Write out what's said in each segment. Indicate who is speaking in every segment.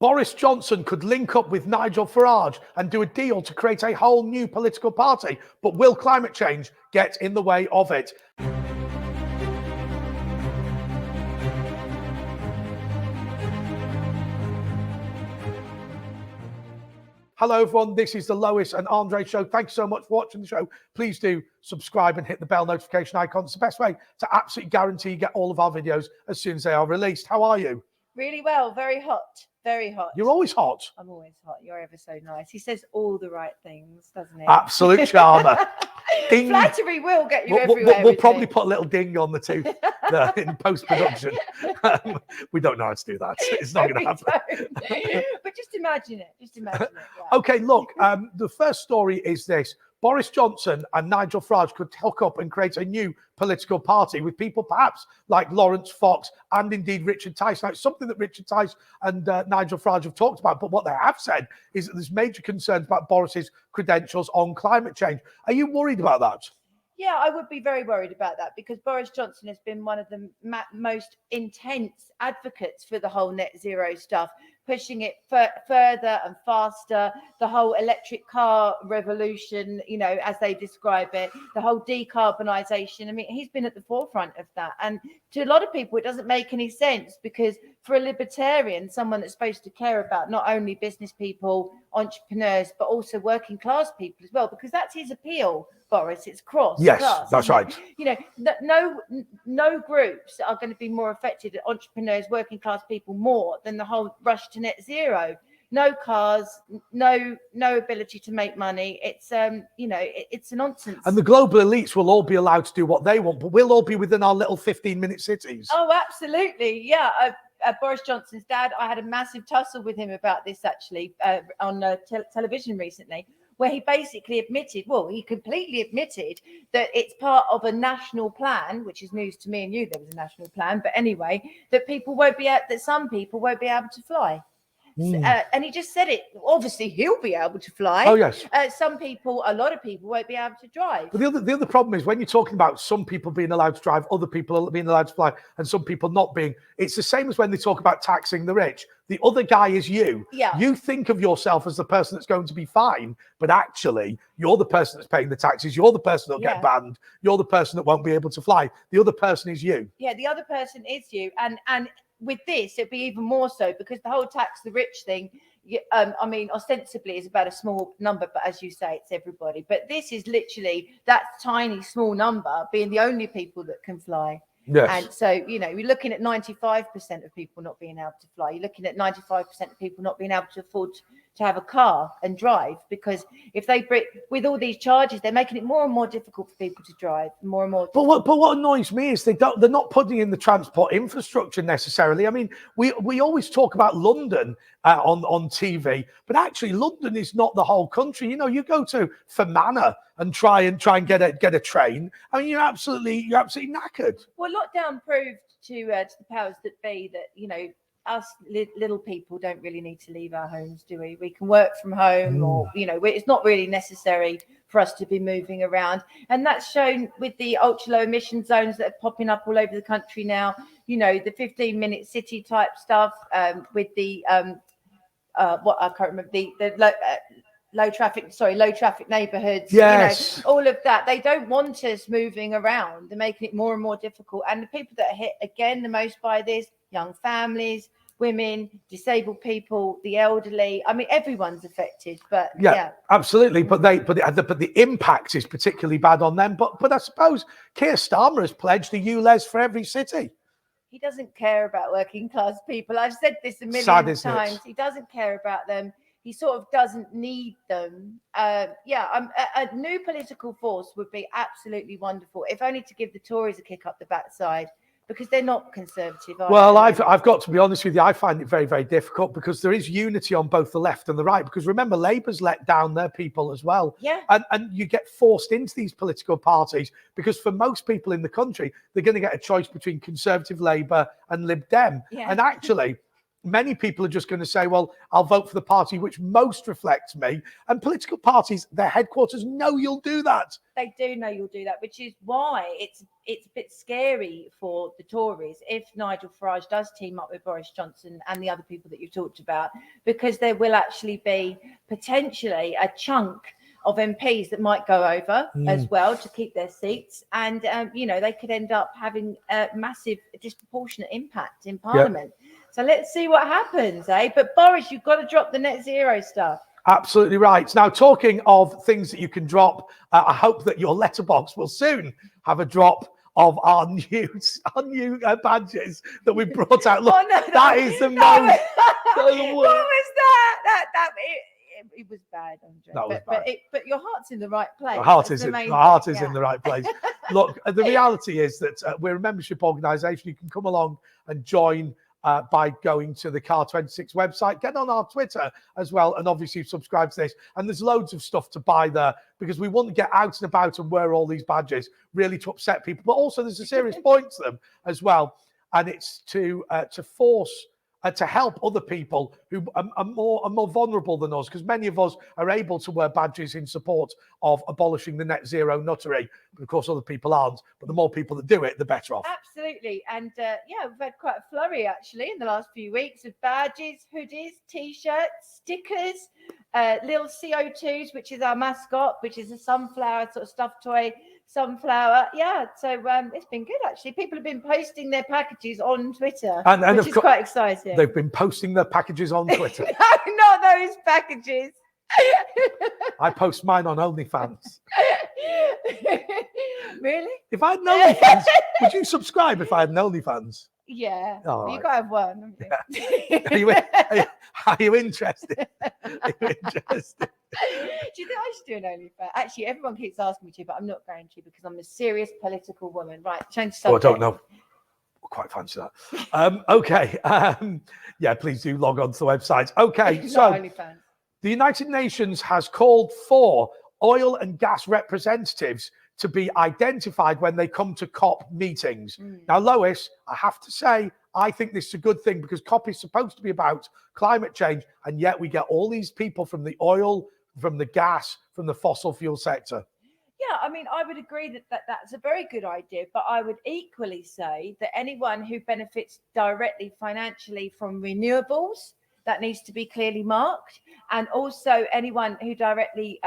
Speaker 1: Boris Johnson could link up with Nigel Farage and do a deal to create a whole new political party, but will climate change get in the way of it? Hello, everyone. This is the Lois and Andre show. Thanks so much for watching the show. Please do subscribe and hit the bell notification icon. It's the best way to absolutely guarantee you get all of our videos as soon as they are released. How are you?
Speaker 2: Really well. Very hot. Very hot.
Speaker 1: You're always hot.
Speaker 2: I'm always hot. You're ever so nice. He says all the right things, doesn't he?
Speaker 1: Absolute charmer. Ding.
Speaker 2: Flattery will get you everywhere.
Speaker 1: We'll probably put a little ding on the tooth in post-production. We don't know how to do that. It's not going to happen.
Speaker 2: But just imagine it. Just imagine it. Yeah.
Speaker 1: Okay, look, the first story is this. Boris Johnson and Nigel Farage could hook up and create a new political party with people perhaps like Lawrence Fox and indeed Richard Tice. Now, it's something that Richard Tice and Nigel Farage have talked about, but what they have said is that there's major concerns about Boris's credentials on climate change. Are you worried about that?
Speaker 2: Yeah, I would be very worried about that because Boris Johnson has been one of the most intense advocates for the whole net zero stuff, pushing it further and faster, the whole electric car revolution, you know, as they describe it, the whole decarbonisation. I mean, he's been at the forefront of that. And to a lot of people, it doesn't make any sense because for a libertarian, someone that's supposed to care about not only business people, entrepreneurs, but also working class people as well, because that's his appeal, Boris. It's cross.
Speaker 1: Yes,
Speaker 2: class,
Speaker 1: that's right.
Speaker 2: You know, no groups are going to be more affected, entrepreneurs, working class people, more than the whole rush to net zero. No cars, no ability to make money. It's it's a nonsense.
Speaker 1: And the global elites will all be allowed to do what they want, but we'll all be within our little 15-minute cities.
Speaker 2: Oh, absolutely, yeah. Boris Johnson's dad, I had a massive tussle with him about this actually on television recently, where he basically admitted, he completely admitted that it's part of a national plan, which is news to me and you, there was a national plan, but anyway, that some people won't be able to fly. And he just said it. Obviously, he'll be able to fly.
Speaker 1: Oh, yes.
Speaker 2: A lot of people won't be able to drive.
Speaker 1: But the other problem is when you're talking about some people being allowed to drive, other people being allowed to fly, and some people not being, it's the same as when they talk about taxing the rich. The other guy is you.
Speaker 2: Yeah.
Speaker 1: You think of yourself as the person that's going to be fine, but actually you're the person that's paying the taxes. You're the person that'll get banned. You're the person that won't be able to fly. The other person is you.
Speaker 2: Yeah, the other person is you. And with this, it'd be even more so because the whole tax the rich thing, I mean, ostensibly is about a small number, but as you say, it's everybody. But this is literally that tiny, small number being the only people that can fly.
Speaker 1: Yes.
Speaker 2: And so, you're looking at 95% of people not being able to fly. You're looking at 95% of people not being able to afford to have a car and drive, because if they break with all these charges, they're making it more and more difficult for people to drive, more and more.
Speaker 1: But what annoys me is they're not putting in the transport infrastructure necessarily. I mean, we always talk about London on TV, but actually London is not the whole country. You know, you go to Fermanagh and try and get a train. I mean, you're absolutely knackered.
Speaker 2: Well, lockdown proved to the powers that be that us little people don't really need to leave our homes, do we? We can work from home, or it's not really necessary for us to be moving around, and that's shown with the ultra low emission zones that are popping up all over the country now. The 15-minute city type stuff with the what I can't remember the low traffic neighborhoods.
Speaker 1: Yes.
Speaker 2: All of that. They don't want us moving around. They're making it more and more difficult. And the people that are hit again the most by this, young families, women, disabled people, the elderly. I mean, everyone's affected. But yeah.
Speaker 1: Absolutely. But the impact is particularly bad on them. But I suppose Keir Starmer has pledged a ULEZ for every city.
Speaker 2: He doesn't care about working class people. I've said this a million times. He doesn't care about them. He sort of doesn't need them. A new political force would be absolutely wonderful, if only to give the Tories a kick up the backside, because they're not conservative.
Speaker 1: Well, I've got to be honest with you. I find it very, very difficult because there is unity on both the left and the right. Because remember, Labour's let down their people as well.
Speaker 2: Yeah.
Speaker 1: And you get forced into these political parties because for most people in the country, they're going to get a choice between Conservative Labour and Lib Dem.
Speaker 2: Yeah.
Speaker 1: And actually, many people are just going to say, well, I'll vote for the party which most reflects me. And political parties, their headquarters know you'll do that.
Speaker 2: They do know you'll do that, which is why it's a bit scary for the Tories if Nigel Farage does team up with Boris Johnson and the other people that you've talked about, because there will actually be potentially a chunk of MPs that might go over as well to keep their seats, and they could end up having a massive disproportionate impact in Parliament. So let's see what happens, eh? But Boris, you've got to drop the net zero stuff.
Speaker 1: Absolutely right. Now, talking of things that you can drop, I hope that your letterbox will soon have a drop of our new badges that we brought out. Look, that is the most.
Speaker 2: What was that? It was bad, Andre.
Speaker 1: That was bad.
Speaker 2: But your heart's in the right place.
Speaker 1: My heart is in the right place. Look, the reality is that we're a membership organisation. You can come along and join by going to the Car26 website, get on our Twitter as well, and obviously subscribe to this. And there's loads of stuff to buy there, because we want to get out and about and wear all these badges, really to upset people. But also there's a serious point to them as well, and it's to force to help other people who are more vulnerable than us, because many of us are able to wear badges in support of abolishing the net zero nuttery, but of course other people aren't. But the more people that do it, the better off.
Speaker 2: Absolutely. And we've had quite a flurry actually in the last few weeks of badges, hoodies, t-shirts, stickers, little CO2s, which is our mascot, which is a sunflower sort of stuffed toy sunflower. So it's been good actually. People have been posting their packages on Twitter, and which is quite exciting.
Speaker 1: They've been posting their packages on Twitter.
Speaker 2: No, not those packages.
Speaker 1: I post mine on OnlyFans.
Speaker 2: Really?
Speaker 1: If I had an OnlyFans, would you subscribe if I had an OnlyFans?
Speaker 2: Yeah.
Speaker 1: Oh,
Speaker 2: you gotta have one.
Speaker 1: Yeah. Are you interested? Are you interested?
Speaker 2: Do you think I should do an OnlyFans? Actually, everyone keeps asking me to, but I'm not going to, because I'm a serious political woman. Right, change subject.
Speaker 1: Oh, I don't know. I quite fancy that. Okay. Please do log on to the website. Okay, so
Speaker 2: OnlyFans.
Speaker 1: The United Nations has called for oil and gas representatives to be identified when they come to COP meetings. Now, Lois, I have to say, I think this is a good thing, because COP is supposed to be about climate change, and yet we get all these people from the oil, from the gas, from the fossil fuel sector.
Speaker 2: Yeah, I mean, I would agree that's a very good idea, but I would equally say that anyone who benefits directly financially from renewables, that needs to be clearly marked, and also anyone who directly,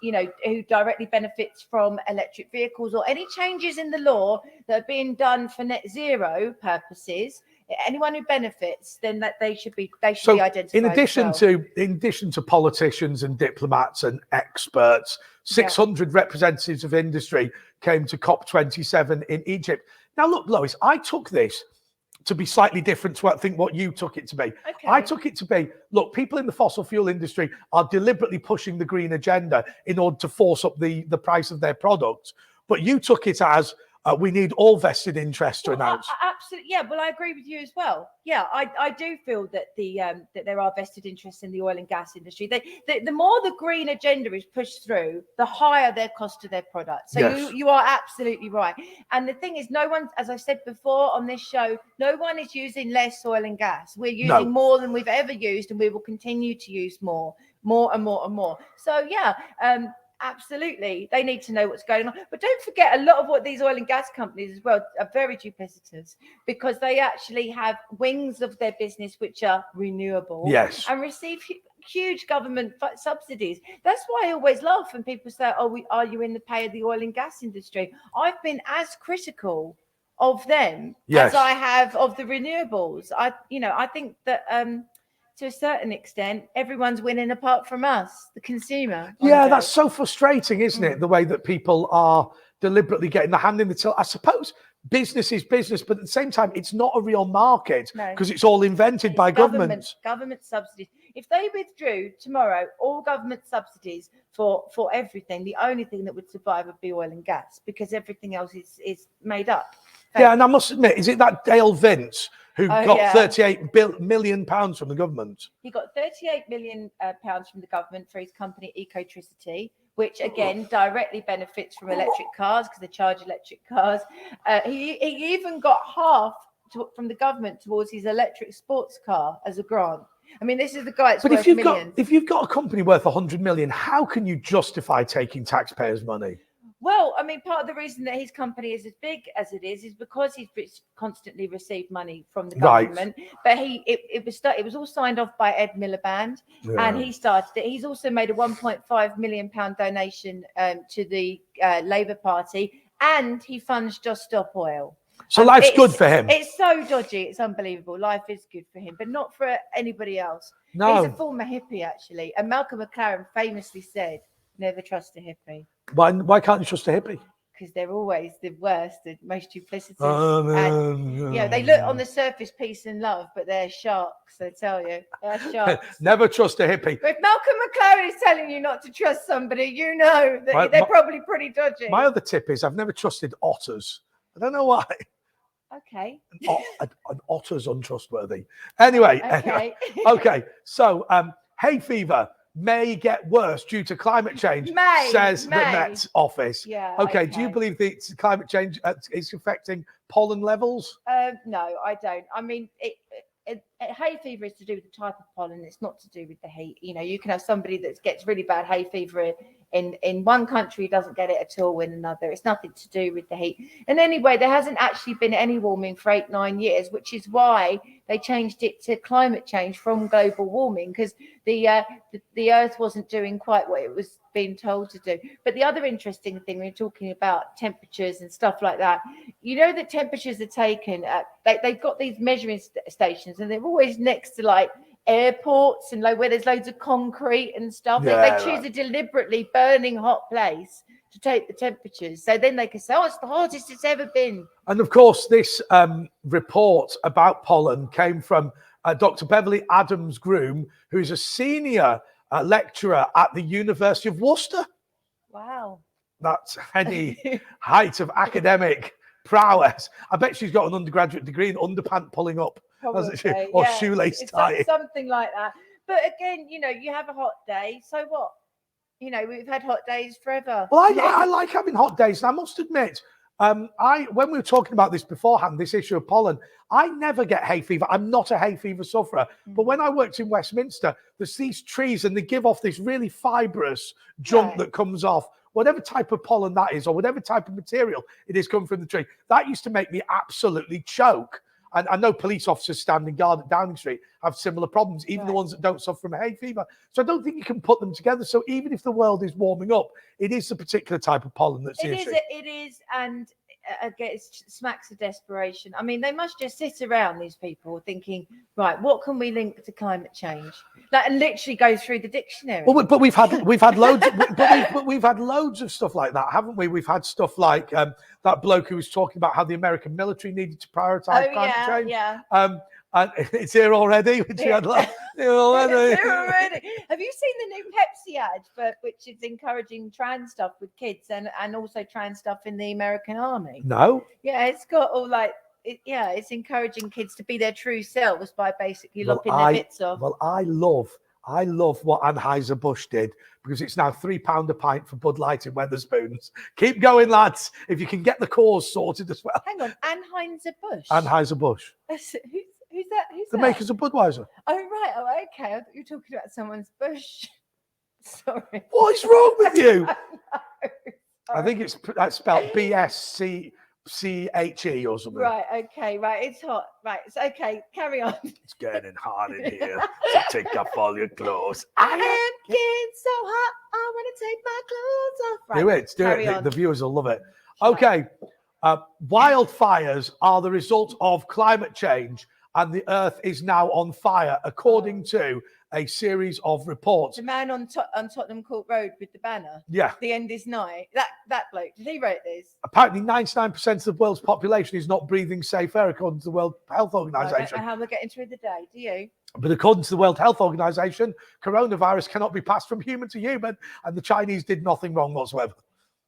Speaker 2: who directly benefits from electric vehicles or any changes in the law that are being done for net zero purposes. Anyone who benefits, then that they should be identified.
Speaker 1: In addition to politicians and diplomats and experts, 600 representatives of industry came to COP27 in Egypt. Now, look, Lois, I took this to be slightly different to what you took it to be.
Speaker 2: Okay.
Speaker 1: I took it to be, look, people in the fossil fuel industry are deliberately pushing the green agenda in order to force up the price of their products. But you took it as we need all vested interests to announce.
Speaker 2: Absolutely, yeah. Well, I agree with you as well. Yeah, I do feel that that there are vested interests in the oil and gas industry. The more the green agenda is pushed through, the higher their cost of their product. So
Speaker 1: yes.
Speaker 2: you are absolutely right. And the thing is, no one, as I said before on this show, no one is using less oil and gas. We're using more than we've ever used, and we will continue to use more and more and more. So yeah. Absolutely, they need to know what's going on. But don't forget, a lot of what these oil and gas companies as well are very duplicitous, because they actually have wings of their business which are renewable,
Speaker 1: yes,
Speaker 2: and receive huge government subsidies. That's why I always laugh when people say, "Oh, are you in the pay of the oil and gas industry?" I've been as critical of them as I have of the renewables. I think that to a certain extent, everyone's winning apart from us, the consumer.
Speaker 1: Yeah, that's so frustrating, isn't it? The way that people are deliberately getting the hand in the till. I suppose business is business, but at the same time, it's not a real market, because it's all invented by governments.
Speaker 2: Government subsidies. If they withdrew tomorrow all government subsidies for everything, the only thing that would survive would be oil and gas, because everything else is made up.
Speaker 1: Yeah, and I must admit, is it that Dale Vince who got 38 million pounds from the government?
Speaker 2: He got 38 million pounds from the government for his company Ecotricity, which again directly benefits from electric cars, because they charge electric cars. He even got half from the government towards his electric sports car as a grant. I mean, this is the guy that's
Speaker 1: But
Speaker 2: worth millions.
Speaker 1: if you've got a company worth 100 million, how can you justify taking taxpayers' money?
Speaker 2: Well, I mean, part of the reason that his company is as big as it is because he's constantly received money from the government. But it was all signed off by Ed Miliband, and he started it. He's also made a 1.5 million pound donation to the Labour Party, and he funds Just Stop Oil.
Speaker 1: So life's good for him.
Speaker 2: It's so dodgy. It's unbelievable. Life is good for him, but not for anybody else.
Speaker 1: No.
Speaker 2: He's a former hippie, actually. And Malcolm McLaren famously said, never trust a hippie.
Speaker 1: Why can't you trust a hippie?
Speaker 2: Because they're always the worst, the most duplicitous. And, they look on the surface peace and love, but they're sharks, I tell you. They're sharks.
Speaker 1: Never trust a hippie.
Speaker 2: But if Malcolm McLaren is telling you not to trust somebody, you know that they're probably pretty dodgy.
Speaker 1: My other tip is I've never trusted otters. I don't know why.
Speaker 2: Okay.
Speaker 1: An otter's untrustworthy. Anyway. Okay. So hay fever may get worse due to climate change, says the Met Office.
Speaker 2: Yeah.
Speaker 1: Okay. Do you believe that climate change is affecting pollen levels?
Speaker 2: No, I don't. I mean, hay fever is to do with the type of pollen. It's not to do with the heat. You know, you can have somebody that gets really bad hay fever in one country, doesn't get it at all in another. It's nothing to do with the heat. And anyway, there hasn't actually been any warming for 8-9 years, which is why they changed it to climate change from global warming, because the Earth wasn't doing quite what it was being told to do. But the other interesting thing, we're talking about temperatures and stuff like that. You know that temperatures are taken at, they've got these measuring stations, and they're always next to like airports and where there's loads of concrete and stuff. They choose a deliberately burning hot place to take the temperatures, so then they can say, oh, it's the hottest it's ever been.
Speaker 1: And of course, this report about pollen came from Dr. Beverly Adams-Groom, who's a senior lecturer at the University of Worcester.
Speaker 2: Wow.
Speaker 1: That's any height of academic prowess. I bet she's got an undergraduate degree in underpant pulling up.
Speaker 2: Probably,
Speaker 1: or shoelace tie.
Speaker 2: Something like that. But again, you know, you have a hot day, so what? You know, we've had hot days forever.
Speaker 1: Well, I like having hot days, and I must admit, when we were talking about this beforehand, this issue of pollen, I never get hay fever. I'm not a hay fever sufferer. But when I worked in Westminster, there's these trees, and they give off this really fibrous junk that comes off. Whatever type of pollen that is, or whatever type of material it is coming from the tree, that used to make me absolutely choke. And I know police officers standing guard at Downing Street have similar problems, even the ones that don't suffer from hay fever. So I don't think you can put them together. So even if the world is warming up, it is a particular type of pollen that's the issue.
Speaker 2: It is, and again, it smacks of desperation. I mean, they must just sit around, these people, thinking, right, what can we link to climate change? And literally go through the dictionary.
Speaker 1: Well, but we've had loads, but we've had loads of stuff like that, haven't we? We've had stuff like that bloke who was talking about how the American military needed to prioritize climate change. And it's here already. Here already.
Speaker 2: Have you seen the new Pepsi ad which is encouraging trans stuff with kids and also trans stuff in the American Army?
Speaker 1: No.
Speaker 2: Yeah, it's got all it's encouraging kids to be their true selves by basically lopping their bits off.
Speaker 1: Well, I love what Anheuser-Busch did, because it's now £3 a pint for Bud Light in Wetherspoons. Keep going, lads, if you can get the cause sorted as well.
Speaker 2: Hang on, Anheuser-Busch?
Speaker 1: Anheuser-Busch.
Speaker 2: Who's that?
Speaker 1: The makers of Budweiser.
Speaker 2: Oh, right. Oh, okay. I thought you were talking about someone's bush. Sorry.
Speaker 1: What is wrong with you? I think it's spelled BSCCHE or something.
Speaker 2: Right. Okay. Right. It's hot. Right. It's okay. Carry on.
Speaker 1: It's getting hot in here. So take off all your clothes.
Speaker 2: I am getting so hot. I want to take my clothes off. Right.
Speaker 1: Do it. The viewers will love it. Okay. Wildfires are the result of climate change, and the earth is now on fire, according to a series of reports.
Speaker 2: The man on Tottenham Court Road with the banner.
Speaker 1: Yeah.
Speaker 2: The end is nigh. That bloke. Did he write this?
Speaker 1: Apparently 99% of the world's population is not breathing safe air, according to the World Health Organization.
Speaker 2: I don't know how we're getting through the day. Do you?
Speaker 1: But according to the World Health Organization, coronavirus cannot be passed from human to human, and the Chinese did nothing wrong whatsoever.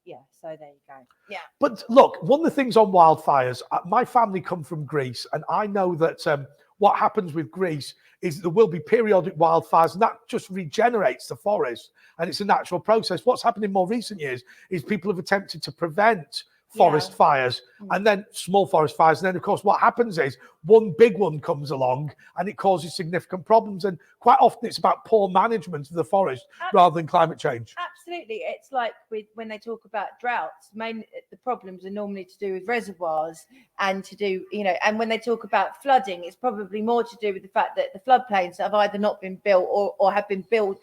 Speaker 2: Yeah, so there you go. Yeah.
Speaker 1: But look, one of the things on wildfires, my family come from Greece, and I know that what happens with Greece is there will be periodic wildfires, and that just regenerates the forest, and it's a natural process. What's happened in more recent years is people have attempted to prevent forest fires and then small forest fires. And then, of course, what happens is one big one comes along and it causes significant problems. And quite often it's about poor management of the forest rather than climate change.
Speaker 2: Absolutely. It's like when they talk about droughts, mainly the problems are normally to do with reservoirs and to do, and when they talk about flooding, it's probably more to do with the fact that the floodplains have either not been built or have been built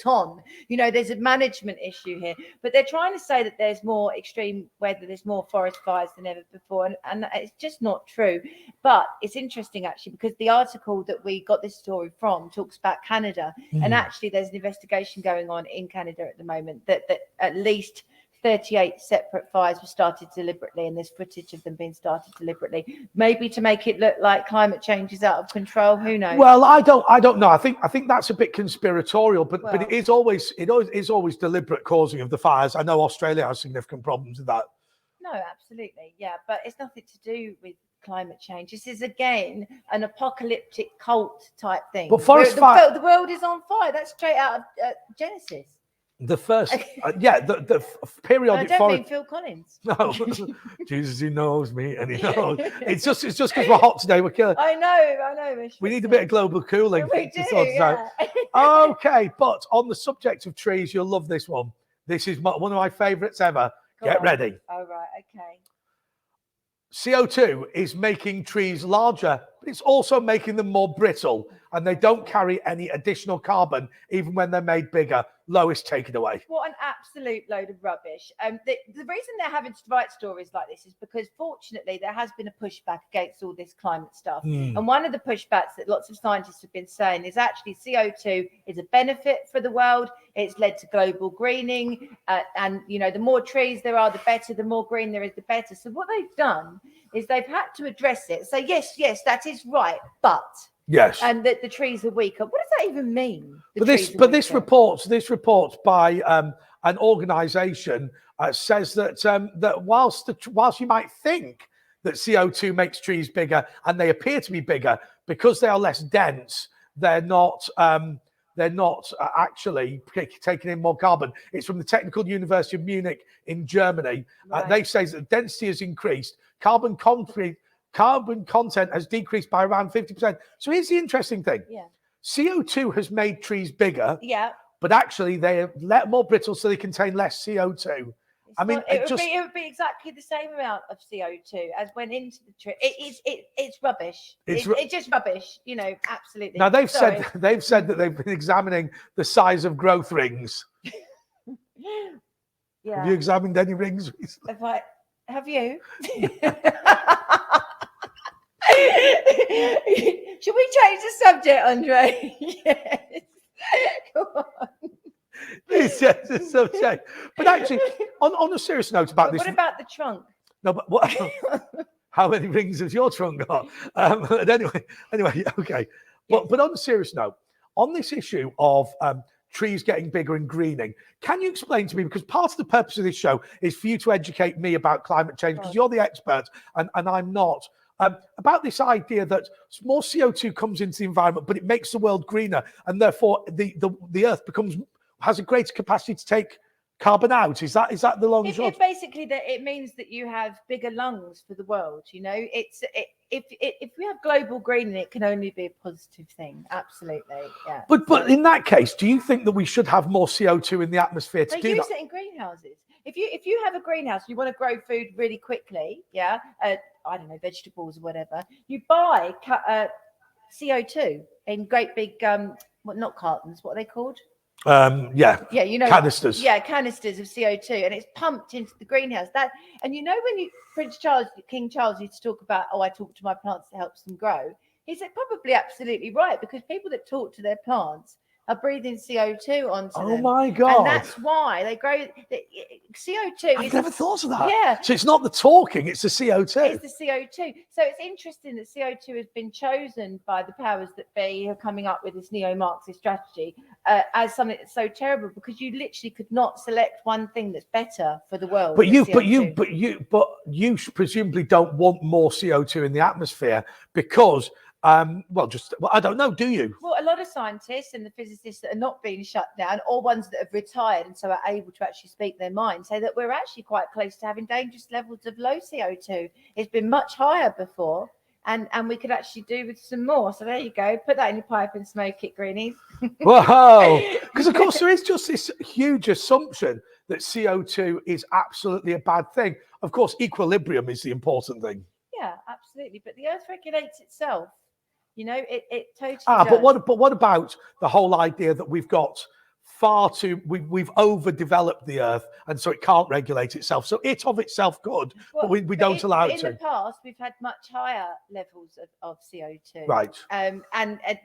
Speaker 2: on. There's a management issue here, but they're trying to say that there's more extreme weather, there's more forest fires than ever before. And it's just not true. But it's interesting actually, because the article that we got this story from talks about Canada, and actually there's an investigation going on in Canada at the moment that at least 38 separate fires were started deliberately, and there's footage of them being started deliberately, maybe to make it look like climate change is out of control. Who knows?
Speaker 1: Well, I don't know. I think that's a bit conspiratorial, but it is always deliberate causing of the fires. I know Australia has significant problems with that.
Speaker 2: No, absolutely, yeah, but it's nothing to do with climate change. This is again an apocalyptic cult type thing.
Speaker 1: But forest fire,
Speaker 2: the world is on fire. That's straight out of Genesis.
Speaker 1: The first, the periodic.
Speaker 2: I don't mean Phil Collins.
Speaker 1: No, Jesus, he knows me, and he knows. It's just because we're hot today. We're killing.
Speaker 2: I know.
Speaker 1: We need a bit of global cooling.
Speaker 2: We do, yeah.
Speaker 1: Okay, but on the subject of trees, you'll love this one. This is one of my favourites ever. Get ready.
Speaker 2: Oh, right, okay.
Speaker 1: CO2 is making trees larger, but it's also making them more brittle, and they don't carry any additional carbon even when they're made bigger. Lois, take it away.
Speaker 2: What an absolute load of rubbish. The reason they're having to write stories like this is because, fortunately, there has been a pushback against all this climate stuff. And one of the pushbacks that lots of scientists have been saying is actually CO2 is a benefit for the world. It's led to global greening. And, the more trees there are, the better. The more green there is, the better. So what they've done is they've had to address it. So, yes, that is right. But...
Speaker 1: Yes,
Speaker 2: and that the trees are weaker. What does that even mean?
Speaker 1: This report by an organisation says that whilst you might think that CO2 makes trees bigger, and they appear to be bigger because they are less dense, they're not actually taking in more carbon. It's from the Technical University of Munich in Germany.
Speaker 2: Right.
Speaker 1: They say that density has increased, carbon content has decreased by around 50%. So here's the interesting thing.
Speaker 2: Yeah.
Speaker 1: CO2 has made trees bigger.
Speaker 2: Yeah.
Speaker 1: But actually they're more brittle, so they contain less CO2.
Speaker 2: It would be exactly the same amount of CO2 as went into the tree. It's rubbish. It's just rubbish, absolutely.
Speaker 1: Now they've said that they've been examining the size of growth rings.
Speaker 2: Yeah.
Speaker 1: Have you examined any rings recently?
Speaker 2: Have you? Should we change the subject, Andre? Yes. Come on.
Speaker 1: Please change the subject. But actually, on a serious note about this.
Speaker 2: What about the trunk?
Speaker 1: No, but what? How many rings has your trunk got? But anyway, okay. Yes. But on a serious note, on this issue of trees getting bigger and greening, can you explain to me, because part of the purpose of this show is for you to educate me about climate change, because you're the expert and I'm not. About this idea that more CO2 comes into the environment, but it makes the world greener, and therefore the Earth has a greater capacity to take carbon out. Is that the long and short?
Speaker 2: Basically that it means that you have bigger lungs for the world. If we have global greening, it can only be a positive thing. Absolutely, yeah.
Speaker 1: But in that case, do you think that we should have more CO2 in the atmosphere to do that?
Speaker 2: They use it in greenhouses. If you have a greenhouse, you want to grow food really quickly, yeah. I don't know, vegetables or whatever. You buy CO2 in great big not cartons. What are they called?
Speaker 1: Canisters.
Speaker 2: Yeah, canisters of CO2, and it's pumped into the greenhouse. When King Charles used to talk about, I talk to my plants, it helps them grow. He's probably absolutely right, because people that talk to their plants are breathing CO2 onto them.
Speaker 1: Oh my God.
Speaker 2: And that's why they grow. CO2.
Speaker 1: I've never thought of that.
Speaker 2: Yeah.
Speaker 1: So it's not the talking, it's the CO2.
Speaker 2: It's the CO2. So it's interesting that CO2 has been chosen by the powers that be, who are coming up with this neo-Marxist strategy as something that's so terrible, because you literally could not select one thing that's better for the world.
Speaker 1: But you presumably don't want more CO2 in the atmosphere because I don't know, do you?
Speaker 2: Well, a lot of scientists and the physicists that are not being shut down, or ones that have retired and so are able to actually speak their mind, say that we're actually quite close to having dangerous levels of low CO2. It's been much higher before. and we could actually do with some more. So there you go. Put that in your pipe and smoke it, greenies.
Speaker 1: Whoa! Because of course there is just this huge assumption that CO2 is absolutely a bad thing. Of course, equilibrium is the important thing.
Speaker 2: Yeah, absolutely. But the Earth regulates itself. You know, it totally
Speaker 1: Ah,
Speaker 2: does.
Speaker 1: but what about the whole idea that we've got we've overdeveloped the Earth, and so it can't regulate itself. So it of itself could, but we don't allow it to.
Speaker 2: In the past, we've had much higher levels of CO2.
Speaker 1: Right.
Speaker 2: And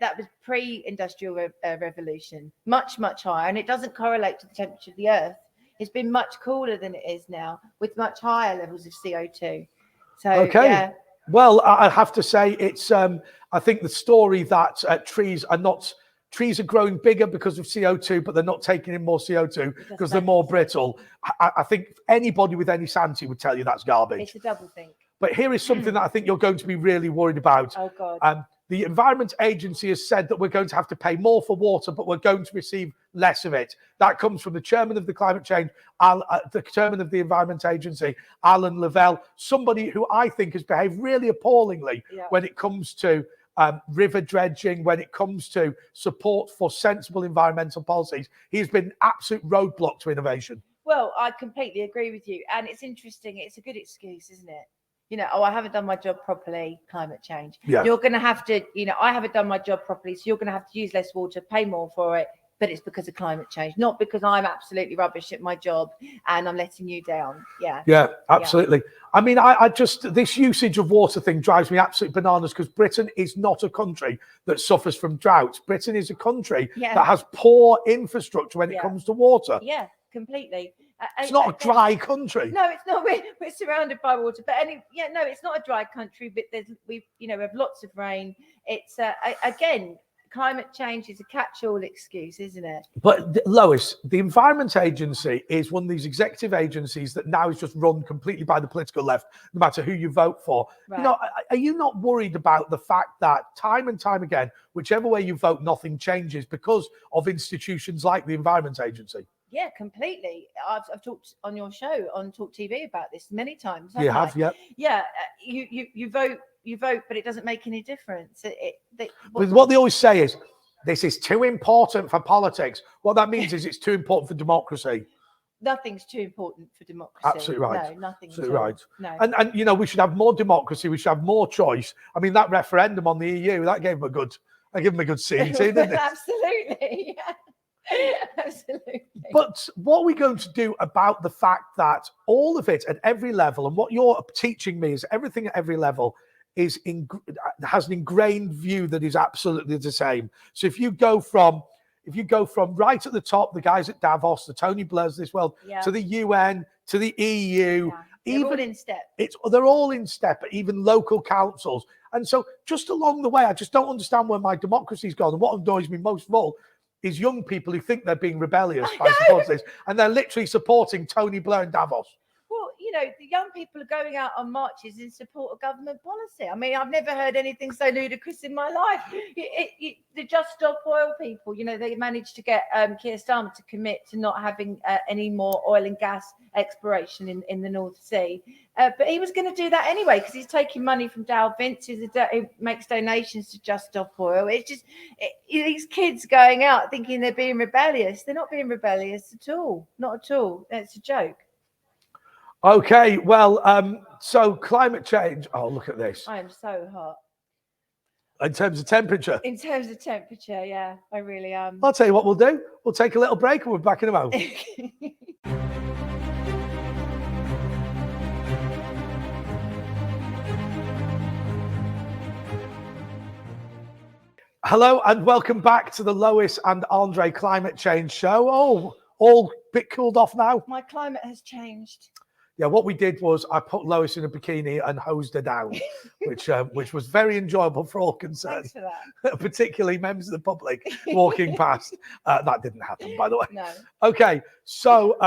Speaker 2: that was pre-industrial revolution, much higher, and it doesn't correlate to the temperature of the Earth. It's been much cooler than it is now, with much higher levels of CO2. So
Speaker 1: okay.
Speaker 2: Yeah.
Speaker 1: Well, I have to say it's. I think the story that trees are growing bigger because of CO2, but they're not taking in more CO2 because they're more brittle. I think anybody with any sanity would tell you that's garbage.
Speaker 2: It's a double think.
Speaker 1: But here is something that I think you're going to be really worried about.
Speaker 2: Oh, God.
Speaker 1: The Environment Agency has said that we're going to have to pay more for water, but we're going to receive less of it. That comes from the chairman of the climate change, the chairman of the Environment Agency, Alan Lavelle, somebody who I think has behaved really appallingly when it comes to river dredging, when it comes to support for sensible environmental policies. He's been an absolute roadblock to innovation.
Speaker 2: Well, I completely agree with you. And it's interesting. It's a good excuse, isn't it? You know, I haven't done my job properly, climate change.
Speaker 1: Yeah.
Speaker 2: You're going to have to, I haven't done my job properly. So you're going to have to use less water, pay more for it. But it's because of climate change, not because I'm absolutely rubbish at my job and I'm letting you down. Yeah.
Speaker 1: Yeah, absolutely. Yeah. I mean, I just, this usage of water thing drives me absolutely bananas because Britain is not a country that suffers from droughts. Britain is a country that has poor infrastructure when it comes to water.
Speaker 2: Yeah, completely.
Speaker 1: It's not a dry country.
Speaker 2: No, it's not. We're surrounded by water, but it's not a dry country. But we have lots of rain. It's again, climate change is a catch-all excuse, isn't it?
Speaker 1: But Lois, the Environment Agency is one of these executive agencies that now is just run completely by the political left, no matter who you vote for. Right. Are you not worried about the fact that time and time again, whichever way you vote, nothing changes because of institutions like the Environment Agency?
Speaker 2: Yeah, completely. I've talked on your show on Talk TV about this many times.
Speaker 1: You have, yeah.
Speaker 2: Yeah, you vote, but it doesn't make any difference.
Speaker 1: What they always say is, this is too important for politics. What that means is it's too important for democracy.
Speaker 2: Nothing's too important for democracy.
Speaker 1: Absolutely right.
Speaker 2: No, nothing.
Speaker 1: Absolutely right.
Speaker 2: No.
Speaker 1: And we should have more democracy. We should have more choice. I mean, that referendum on the EU, that gave them a good scene too, didn't it?
Speaker 2: Absolutely. Yeah. Absolutely.
Speaker 1: But what are we going to do about the fact that all of it at every level, and what you're teaching me is everything at every level has an ingrained view that is absolutely the same. So if you go from right at the top, the guys at Davos, the Tony Blairs of this world, to the UN, to the EU,
Speaker 2: they're all in step.
Speaker 1: They're all in step, even local councils. And so just along the way, I just don't understand where my democracy's gone. And what annoys me most of all is young people who think they're being rebellious by supporting this, and they're literally supporting Tony Blair and Davos.
Speaker 2: Well, the young people are going out on marches in support of government policy. I mean, I've never heard anything so ludicrous in my life. The Just Stop Oil people, they managed to get Keir Starmer to commit to not having any more oil and gas exploration in the North Sea. But he was going to do that anyway because he's taking money from Dow Vince, who makes donations to Just Stop Oil. It's just these kids going out thinking they're being rebellious. They're not being rebellious at all. Not at all. It's a joke.
Speaker 1: Okay, well, so climate change. Oh, look at this.
Speaker 2: I am so hot.
Speaker 1: In terms of temperature?
Speaker 2: In terms of temperature, yeah, I really am.
Speaker 1: I'll tell you what we'll do. We'll take a little break and we're back in a moment. Hello and welcome back to the Lois and Andre Climate Change Show. Oh, all a bit cooled off now?
Speaker 2: My climate has changed.
Speaker 1: Yeah, what we did was I put Lois in a bikini and hosed her down, which was very enjoyable for all concerned.
Speaker 2: Thanks for that.
Speaker 1: Particularly members of the public walking past. That didn't happen, by the way.
Speaker 2: No.
Speaker 1: Okay, so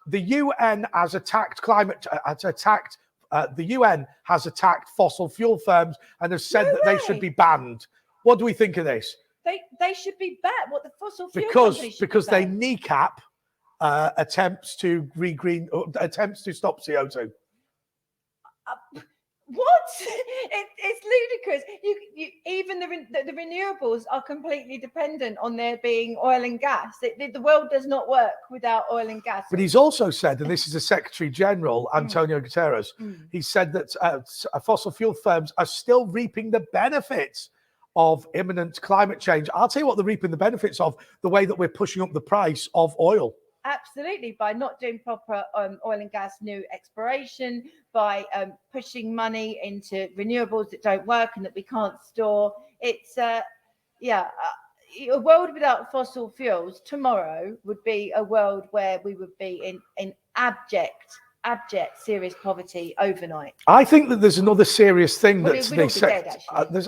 Speaker 1: the UN has attacked the UN has attacked fossil fuel firms and has said that they should be banned. What do we think of this?
Speaker 2: They should be banned. What, the fossil fuel companies should
Speaker 1: because
Speaker 2: be
Speaker 1: they
Speaker 2: banned?
Speaker 1: kneecap attempts to stop CO2.
Speaker 2: What? It's ludicrous. Even the renewables are completely dependent on there being oil and gas. The world does not work without oil and gas.
Speaker 1: But he's also said, and this is the Secretary General, Antonio Guterres, he said that fossil fuel firms are still reaping the benefits of imminent climate change. I'll tell you what they're reaping the benefits of, the way that we're pushing up the price of oil.
Speaker 2: Absolutely, by not doing proper oil and gas new exploration, by pushing money into renewables that don't work and that we can't store. It's a world without fossil fuels tomorrow would be a world where we would be in abject serious poverty overnight.
Speaker 1: I think that there's another serious thing that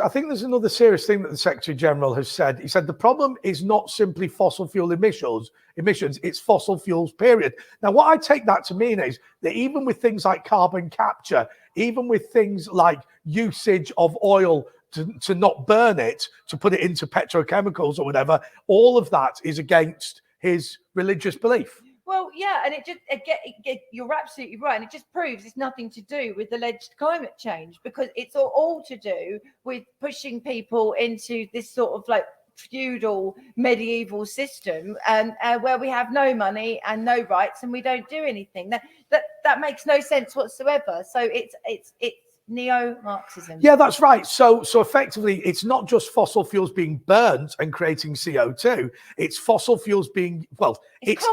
Speaker 2: I
Speaker 1: think there's another serious thing that the Secretary General has said. He said the problem is not simply fossil fuel emissions, it's fossil fuels, period. Now, what I take that to mean is that even with things like carbon capture, even with things like usage of oil to not burn it, to put it into petrochemicals or whatever, all of that is against his religious belief.
Speaker 2: Well, yeah, and you're absolutely right. And it just proves it's nothing to do with alleged climate change, because it's all to do with pushing people into this sort of like feudal medieval system, and where we have no money and no rights and we don't do anything. That makes no sense whatsoever. So it's neo-Marxism.
Speaker 1: Yeah, that's right. So effectively, it's not just fossil fuels being burnt and creating CO2. It's fossil fuels being, well, it's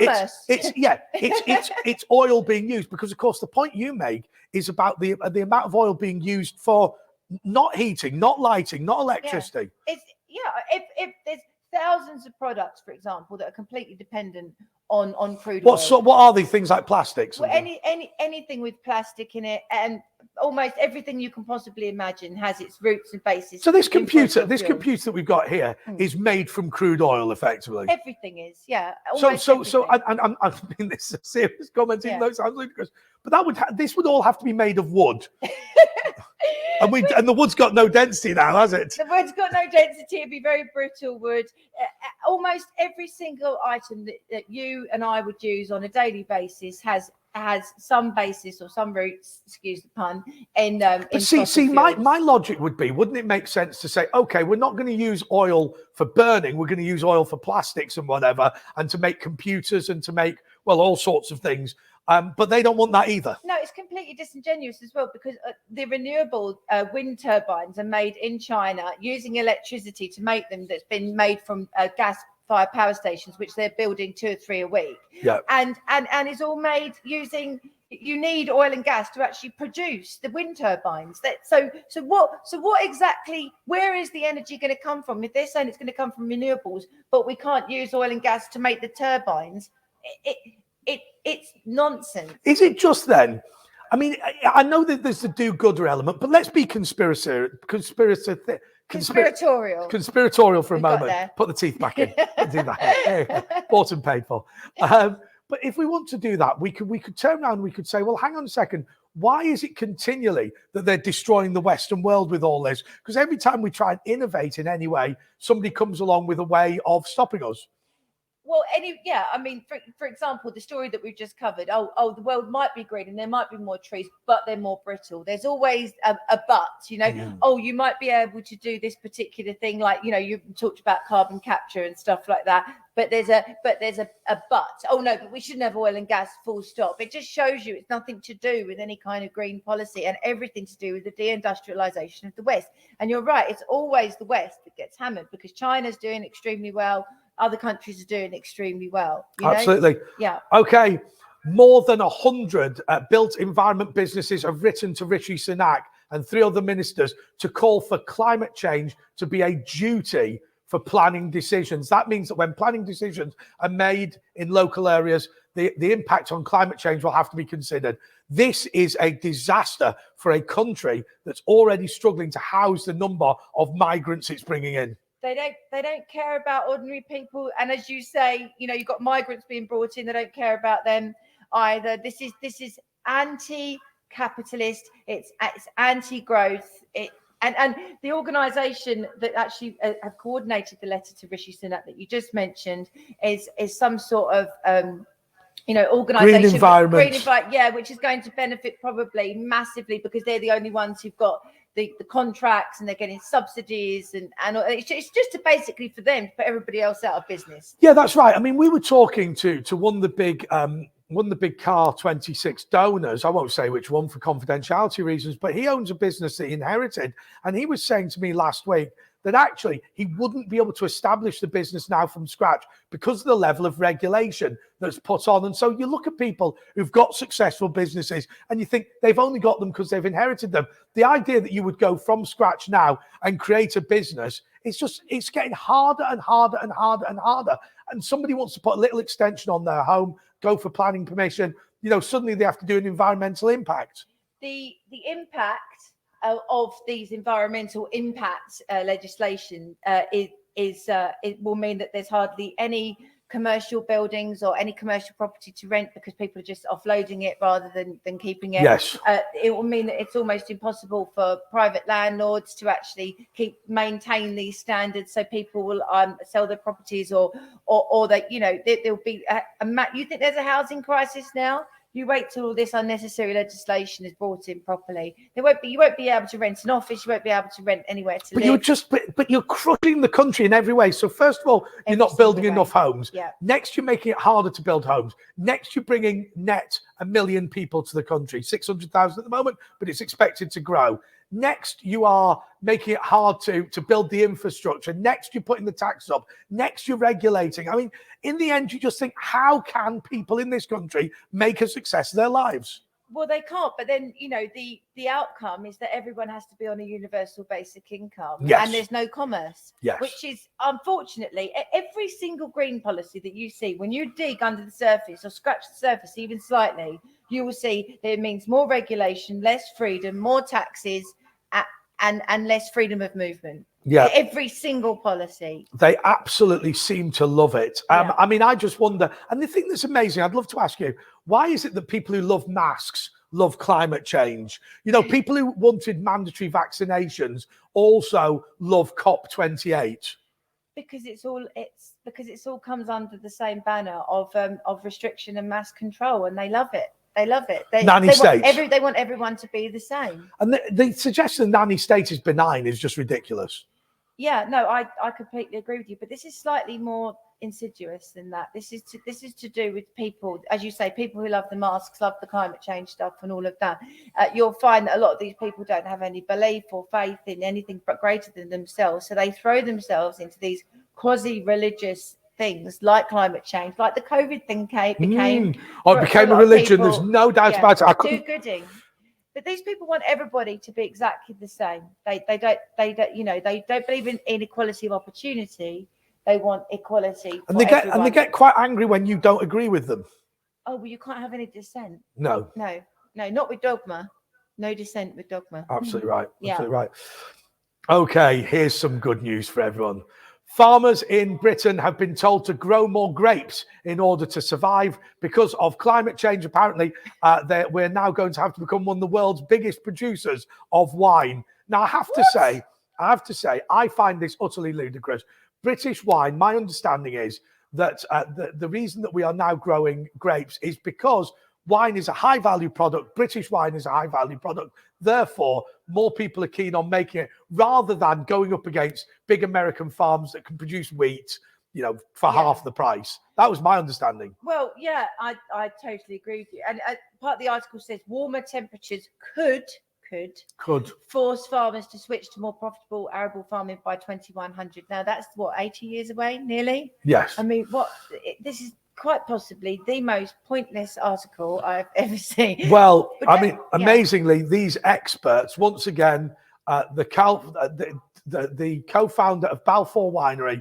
Speaker 1: oil being used, because of course the point you make is about the amount of oil being used for not heating, not lighting, not electricity.
Speaker 2: If there's thousands of products, for example, that are completely dependent on crude oil.
Speaker 1: What are the things like plastics?
Speaker 2: Well, anything with plastic in it, and almost everything you can possibly imagine has its roots and basis.
Speaker 1: So this computer that we've got here is made from crude oil, effectively.
Speaker 2: Everything is, yeah.
Speaker 1: So I mean, this is a serious comment, even though it sounds ludicrous, but this would all have to be made of wood. And the wood's got no density now, has it?
Speaker 2: The wood's got no density. It'd be very brittle wood. Almost every single item that you and I would use on a daily basis has some basis or some roots, excuse the pun, in
Speaker 1: but see, my logic would be, wouldn't it make sense to say, okay, we're not going to use oil for burning, we're going to use oil for plastics and whatever, and to make computers and to make, well, all sorts of things. But they don't want that either.
Speaker 2: No, it's completely disingenuous as well, because the renewable wind turbines are made in China using electricity to make them that's been made from gas-fired power stations, which they're building 2 or 3 a week.
Speaker 1: Yeah.
Speaker 2: And it's all made using. You need oil and gas to actually produce the wind turbines. So what exactly? Where is the energy going to come from? If they're saying it's going to come from renewables, but we can't use oil and gas to make the turbines, it's nonsense.
Speaker 1: Is it just then? I mean, I know that there's the do-gooder element, but let's be conspiratorial for a moment. Put the teeth back in. Do that. Bought and paid for. But if we want to do that, we could turn around and we could say, well, hang on a second. Why is it continually that they're destroying the Western world with all this? Because every time we try and innovate in any way, somebody comes along with a way of stopping us.
Speaker 2: Well, I mean, for example, the story that we've just covered. Oh, the world might be green and there might be more trees, but they're more brittle. There's always a but, you know. Mm. Oh, you might be able to do this particular thing, like, you know, you talked about carbon capture and stuff like that. But there's a but. Oh no, but we shouldn't have oil and gas. Full stop. It just shows you it's nothing to do with any kind of green policy and everything to do with the deindustrialization of the West. And you're right, it's always the West that gets hammered, because China's doing extremely well. Other countries are doing extremely well.
Speaker 1: Absolutely.
Speaker 2: Yeah.
Speaker 1: Okay. More than 100 built environment businesses have written to Rishi Sunak and 3 other ministers to call for climate change to be a duty for planning decisions. That means that when planning decisions are made in local areas, the impact on climate change will have to be considered. This is a disaster for a country that's already struggling to house the number of migrants it's bringing in.
Speaker 2: They don't care about ordinary people, and as you say, you know, you've got migrants being brought in. They don't care about them either. This is anti-capitalist. It's anti-growth. And the organisation that actually have coordinated the letter to Rishi Sunak that you just mentioned is some sort of organisation,
Speaker 1: green environment.
Speaker 2: which is going to benefit probably massively because they're the only ones who've got the contracts and they're getting subsidies and it's just basically for them to put everybody else out of business.
Speaker 1: Yeah, that's right. I mean, we were talking to one of the big Car 26 donors. I won't say which one for confidentiality reasons, but he owns a business that he inherited, and he was saying to me last week that actually he wouldn't be able to establish the business now from scratch because of the level of regulation that's put on. And so you look at people who've got successful businesses and you think they've only got them because they've inherited them. The idea that you would go from scratch now and create a business, it's getting harder and harder and harder and harder. And somebody wants to put a little extension on their home, go for planning permission, suddenly they have to do an environmental impact.
Speaker 2: The impact of these environmental impact legislation it will mean that there's hardly any commercial buildings or any commercial property to rent because people are just offloading it rather than keeping it.
Speaker 1: Yes.
Speaker 2: It will mean that it's almost impossible for private landlords to actually maintain these standards, so people will sell their properties or that there'll be you think there's a housing crisis now? You wait till all this unnecessary legislation is brought in properly. You won't be able to rent an office. You won't be able to rent anywhere to live.
Speaker 1: But you're crushing the country in every way. So first of all, you're not building enough homes.
Speaker 2: Yeah.
Speaker 1: Next, you're making it harder to build homes. Next, you're bringing net 1 million people to the country, 600,000 at the moment, but it's expected to grow. Next, you are making it hard to build the infrastructure. Next, you're putting the tax up. Next, you're regulating. I mean, in the end, you just think, how can people in this country make a success of their lives?
Speaker 2: Well, they can't. But then, the outcome is that everyone has to be on a universal basic income.
Speaker 1: Yes.
Speaker 2: And there's no commerce.
Speaker 1: Yes.
Speaker 2: Which is, unfortunately, every single green policy that you see, when you dig under the surface or scratch the surface even slightly, you will see that it means more regulation, less freedom, more taxes, and less freedom of movement.
Speaker 1: Yeah.
Speaker 2: Every single policy.
Speaker 1: They absolutely seem to love it.
Speaker 2: Yeah.
Speaker 1: I mean, I just wonder, and the thing that's amazing, I'd love to ask you, why is it that people who love masks love climate change? People who wanted mandatory vaccinations also love COP28.
Speaker 2: Because it's all comes under the same banner of restriction and mass control, and they love it. They love it. They want everyone to be the same.
Speaker 1: And the suggestion that nanny state is benign is just ridiculous.
Speaker 2: Yeah, no, I completely agree with you. But this is slightly more insidious than that. This is to do with people, as you say, people who love the masks, love the climate change stuff, and all of that. You'll find that a lot of these people don't have any belief or faith in anything but greater than themselves. So they throw themselves into these quasi-religious things like climate change, like the COVID thing became.
Speaker 1: It became a religion. There's no doubt about it.
Speaker 2: Do-gooding. But these people want everybody to be exactly the same. They don't believe in inequality of opportunity. They want equality.
Speaker 1: And they get quite angry when you don't agree with them.
Speaker 2: Oh, well, you can't have any dissent.
Speaker 1: No,
Speaker 2: not with dogma. No dissent with dogma.
Speaker 1: Absolutely right.
Speaker 2: Yeah.
Speaker 1: Absolutely right. Okay, here's some good news for everyone. Farmers in Britain have been told to grow more grapes in order to survive because of climate change. Apparently, we're now going to have to become one of the world's biggest producers of wine. Now, I have to say, I find this utterly ludicrous. British wine, my understanding is that the reason that we are now growing grapes is because wine is a high-value product. British wine is a high-value product. Therefore, more people are keen on making it rather than going up against big American farms that can produce wheat, for half the price. That was my understanding.
Speaker 2: Well, yeah, I totally agree with you. And part of the article says warmer temperatures could force farmers to switch to more profitable arable farming by 2100. Now, that's 80 years away, nearly?
Speaker 1: Yes.
Speaker 2: I mean, this is quite possibly the most pointless article I've ever seen.
Speaker 1: Well, amazingly, these experts, once again, the co-founder of Balfour Winery,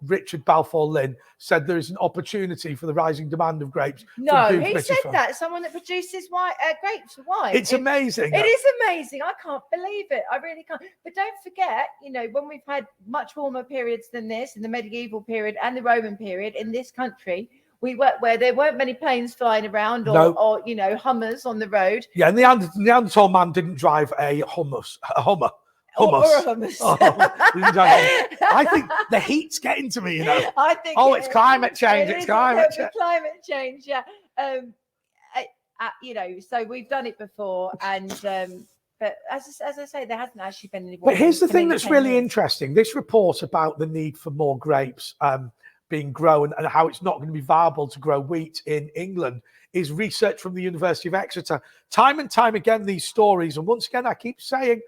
Speaker 1: Richard Balfour Lynn, said there is an opportunity for the rising demand of grapes.
Speaker 2: No, who said that? Someone that produces grapes for wine.
Speaker 1: It's amazing.
Speaker 2: It is amazing. I can't believe it. I really can't. But don't forget, when we've had much warmer periods than this, in the medieval period and the Roman period in this country, where there weren't many planes flying around or Hummers on the road.
Speaker 1: Yeah, and the Neanderthal man didn't drive a Hummer.
Speaker 2: Or a hummus.
Speaker 1: I think the heat's getting to me,
Speaker 2: I think
Speaker 1: it's climate change. It's climate change.
Speaker 2: Climate change, yeah. So we've done it before, and but as I say, there hasn't actually been any.
Speaker 1: But here's the thing that's really
Speaker 2: years.
Speaker 1: interesting. This report about the need for more grapes being grown and how it's not going to be viable to grow wheat in England is research from the University of Exeter. Time and time again, these stories, and once again, I keep saying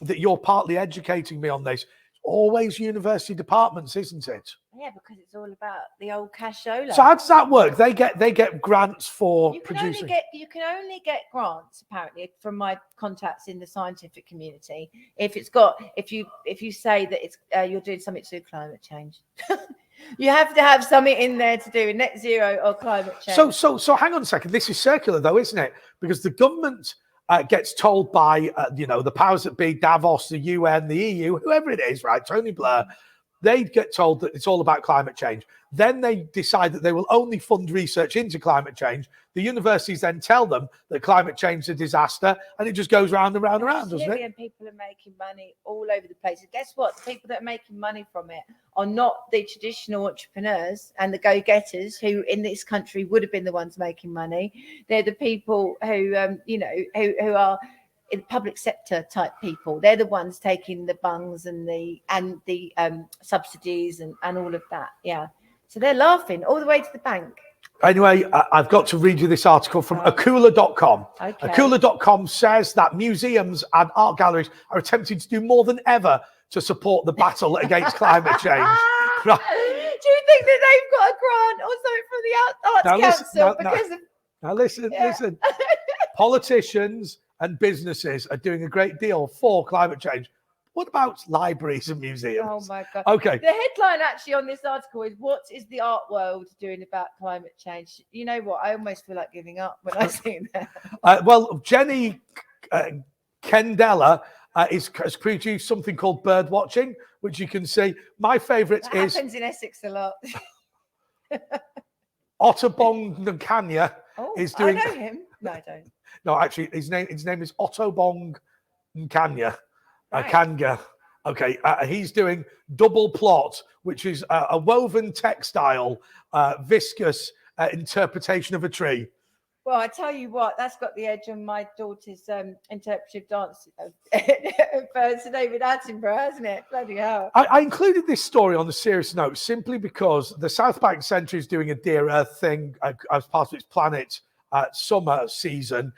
Speaker 1: that you're partly educating me on this. Always university departments, isn't it?
Speaker 2: Yeah, because it's all about the old cashola.
Speaker 1: So how does that work? They get grants for producing.
Speaker 2: You can only get grants apparently from my contacts in the scientific community if you say that it's you're doing something to do with climate change. You have to have something in there to do with net zero or climate change.
Speaker 1: So hang on a second. This is circular though, isn't it? Because the government gets told by the powers that be, Davos, the UN, the EU, whoever it is, right? Tony Blair. They get told that it's all about climate change. Then they decide that they will only fund research into climate change. The universities then tell them that climate change is a disaster, and it just goes round and round and round, doesn't it?
Speaker 2: And people are making money all over the place. And guess what? The people that are making money from it are not the traditional entrepreneurs and the go-getters who in this country would have been the ones making money. They're the people who who are in public sector type people. They're the ones taking the bungs and the subsidies and all of that. Yeah. So they're laughing all the way to the bank.
Speaker 1: Anyway, I've got to read you this article from Akula.com.
Speaker 2: Okay.
Speaker 1: Akula.com says that museums and art galleries are attempting to do more than ever to support the battle against climate change.
Speaker 2: Do you think that they've got a grant or something from the Arts Council?
Speaker 1: Now listen. Politicians and businesses are doing a great deal for climate change. What about libraries and museums?
Speaker 2: Oh my God.
Speaker 1: Okay.
Speaker 2: The headline actually on this article is "What is the art world doing about climate change?" You know what? I almost feel like giving up when I see that.
Speaker 1: Well, Jenny Kendella has produced something called bird watching, which you can see. My favourite is
Speaker 2: happens in Essex a lot.
Speaker 1: Ottobong Nkanya is doing.
Speaker 2: I know him. No, I don't.
Speaker 1: No, actually, his name is Ottobong Nkanya.
Speaker 2: Right.
Speaker 1: Kanga. Okay, he's doing double plot, which is a woven textile, viscous interpretation of a tree.
Speaker 2: Well, I tell you what, that's got the edge on my daughter's interpretive dance for Sir David Attenborough, hasn't it? Bloody hell.
Speaker 1: I included this story on the serious note simply because the South Bank Centre is doing a Dear Earth thing as part of its Planet summer season.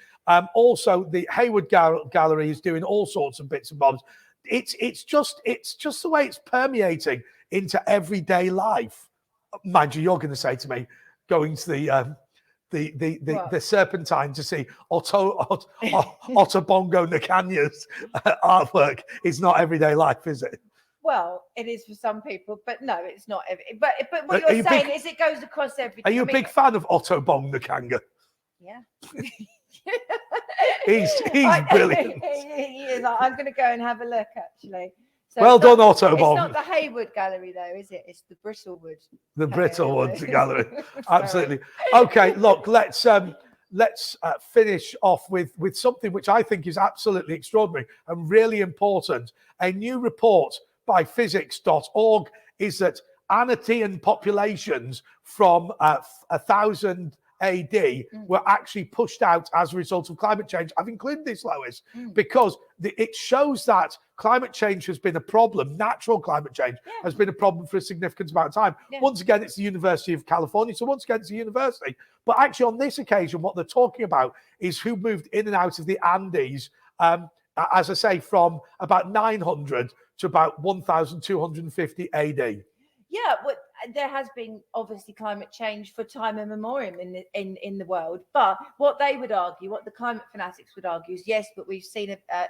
Speaker 1: Also, the Hayward Gallery is doing all sorts of bits and bobs. It's just the way it's permeating into everyday life. Mind you, you're going to say to me, going to the Serpentine to see Ottobongo Nkanya's artwork is not everyday life, is it?
Speaker 2: Well, it is for some people, but no, it's not. But what you're saying is it goes across everything.
Speaker 1: Are you a big fan of Ottobong Nkanya?
Speaker 2: Yeah.
Speaker 1: he's brilliant.
Speaker 2: He is. I'm going to go and have a look, actually. So
Speaker 1: well done, Ottobong.
Speaker 2: It's not the Hayward Gallery, though, is it? It's the Brittlewood.
Speaker 1: The Brittlewood Gallery. Absolutely. Okay, look, let's finish off with something which I think is absolutely extraordinary and really important. A new report by physics.org is that Anatean populations from 1000 AD were actually pushed out as a result of climate change. I've included this, Lois, because it shows that climate change has been a problem. Natural climate change has been a problem for a significant amount of time. Yeah. Once again, it's the University of California. So once again, it's a university. But actually on this occasion, what they're talking about is who moved in and out of the Andes, as I say, from about 900 to about 1250 AD.
Speaker 2: Yeah, well, there has been obviously climate change for time immemorial in the world. But what they would argue, what the climate fanatics would argue is, yes, but we've seen a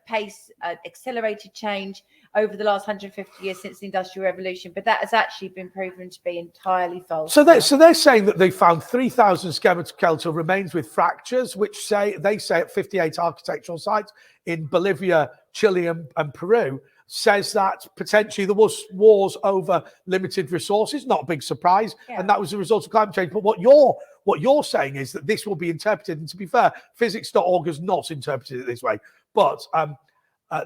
Speaker 2: pace, accelerated change over the last 150 years since the Industrial Revolution. But that has actually been proven to be entirely false.
Speaker 1: So they're saying that they found 3,000 skeletal remains with fractures, which they say at 58 architectural sites in Bolivia, Chile, and Peru. Says that potentially there was wars over limited resources, not a big surprise, and that was a result of climate change. But what you're saying is that this will be interpreted, and to be fair, physics.org has not interpreted it this way. But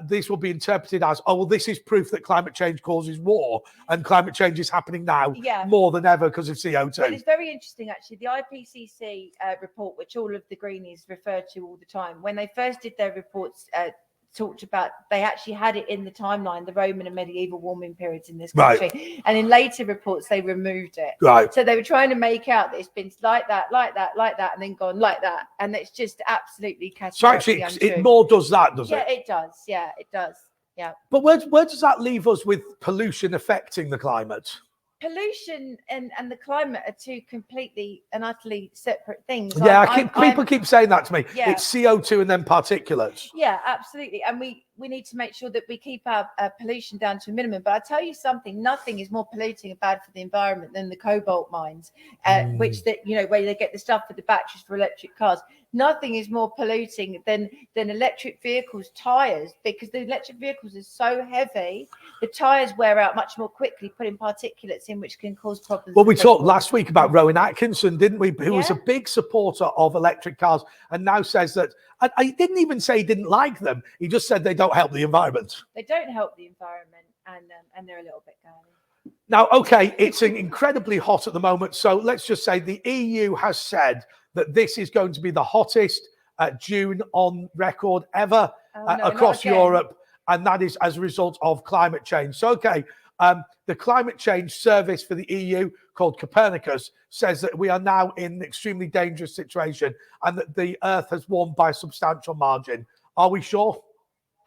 Speaker 1: this will be interpreted as, oh, well, this is proof that climate change causes war, and climate change is happening now more than ever because of CO2.
Speaker 2: Well, it's very interesting, actually. The IPCC report, which all of the Greenies refer to all the time, when they first did their reports, talked about, they actually had it in the timeline, the Roman and medieval warming periods in this country. Right. And in later reports, they removed it.
Speaker 1: Right.
Speaker 2: So they were trying to make out that it's been like that, and then gone like that. And it's just absolutely categorically
Speaker 1: So actually,
Speaker 2: untrue.
Speaker 1: It more does that, does it?
Speaker 2: Yeah, it does. Yeah, it does. Yeah.
Speaker 1: But where does that leave us with pollution affecting the climate?
Speaker 2: Pollution and the climate are two completely and utterly separate things.
Speaker 1: Yeah, people keep saying that to me.
Speaker 2: Yeah.
Speaker 1: It's CO2 and then particulates.
Speaker 2: Yeah, absolutely. And we need to make sure that we keep our pollution down to a minimum. But I tell you something, nothing is more polluting and bad for the environment than the cobalt mines, which where they get the stuff for the batteries for electric cars. Nothing is more polluting than electric vehicles' tires, because the electric vehicles are so heavy, the tires wear out much more quickly, putting particulates in, which can cause problems.
Speaker 1: Well, we talked last week about Rowan Atkinson, didn't we? Who was a big supporter of electric cars, and now says that, and he didn't even say he didn't like them. He just said they don't help the environment.
Speaker 2: They don't help the environment, and they're a little bit girly.
Speaker 1: Now, okay, it's incredibly hot at the moment. So let's just say the EU has said that this is going to be the hottest June on record ever across Europe. And that is as a result of climate change. So, okay, the climate change service for the EU, called Copernicus, says that we are now in an extremely dangerous situation and that the Earth has warmed by a substantial margin. Are we sure?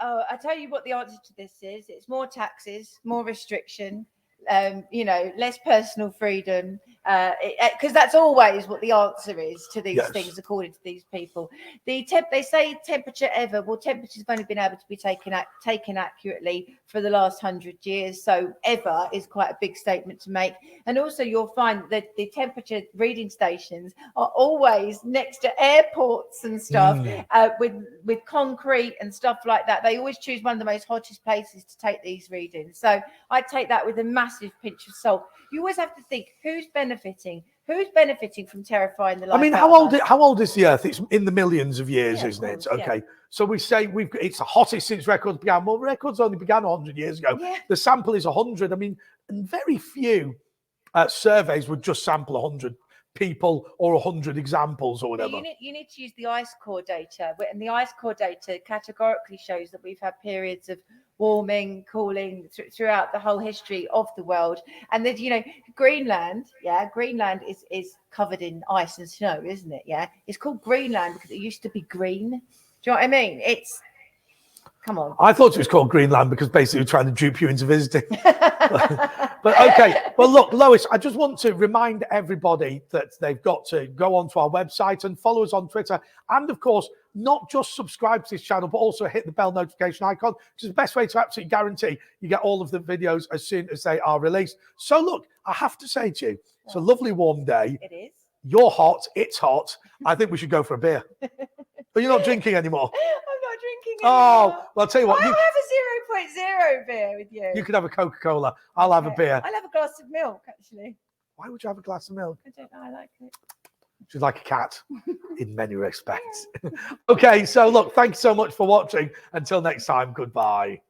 Speaker 2: Oh, I tell you what the answer to this is. It's more taxes, more restriction, less personal freedom, because that's always what the answer is to these things, according to these people. They say temperature ever. Well, temperature's only been able to be taken accurately for the last 100 years. So ever is quite a big statement to make. And also you'll find that the temperature reading stations are always next to airports and stuff, with concrete and stuff like that. They always choose one of the most hottest places to take these readings. So I take that with a massive pinch of salt. You always have to think, who's benefiting from terrifying the life.
Speaker 1: I mean, how old is the Earth? It's in the millions of years, isn't it? Okay. Yeah. So we say it's the hottest since records began. Well, records only began 100 years ago. Yeah. The sample is 100. I mean, and very few surveys would just sample 100 people or 100 examples or whatever.
Speaker 2: You need to use the ice core data, and the ice core data categorically shows that we've had periods of warming, cooling throughout the whole history of the world. And that, Greenland is covered in ice and snow, isn't it? Yeah, it's called Greenland because it used to be green. Do you know what I mean? Come on.
Speaker 1: I thought it was called Greenland because basically we're trying to dupe you into visiting. But okay. Well, look, Lois, I just want to remind everybody that they've got to go onto our website and follow us on Twitter. And of course, not just subscribe to this channel, but also hit the bell notification icon, which is the best way to absolutely guarantee you get all of the videos as soon as they are released. So look, I have to say to you, it's a lovely warm day.
Speaker 2: It is.
Speaker 1: You're hot. It's hot. I think we should go for a beer. But you're not drinking anymore.
Speaker 2: I'm not drinking anymore.
Speaker 1: Oh, well, I'll tell you what.
Speaker 2: I'll have a 0.0 beer with you.
Speaker 1: You could have a Coca-Cola. I'll have a beer.
Speaker 2: I'll have a glass of milk, actually.
Speaker 1: Why would you have a glass of milk?
Speaker 2: I don't know. I like it.
Speaker 1: She's like a cat in many respects. Okay, so look, thanks so much for watching. Until next time, goodbye.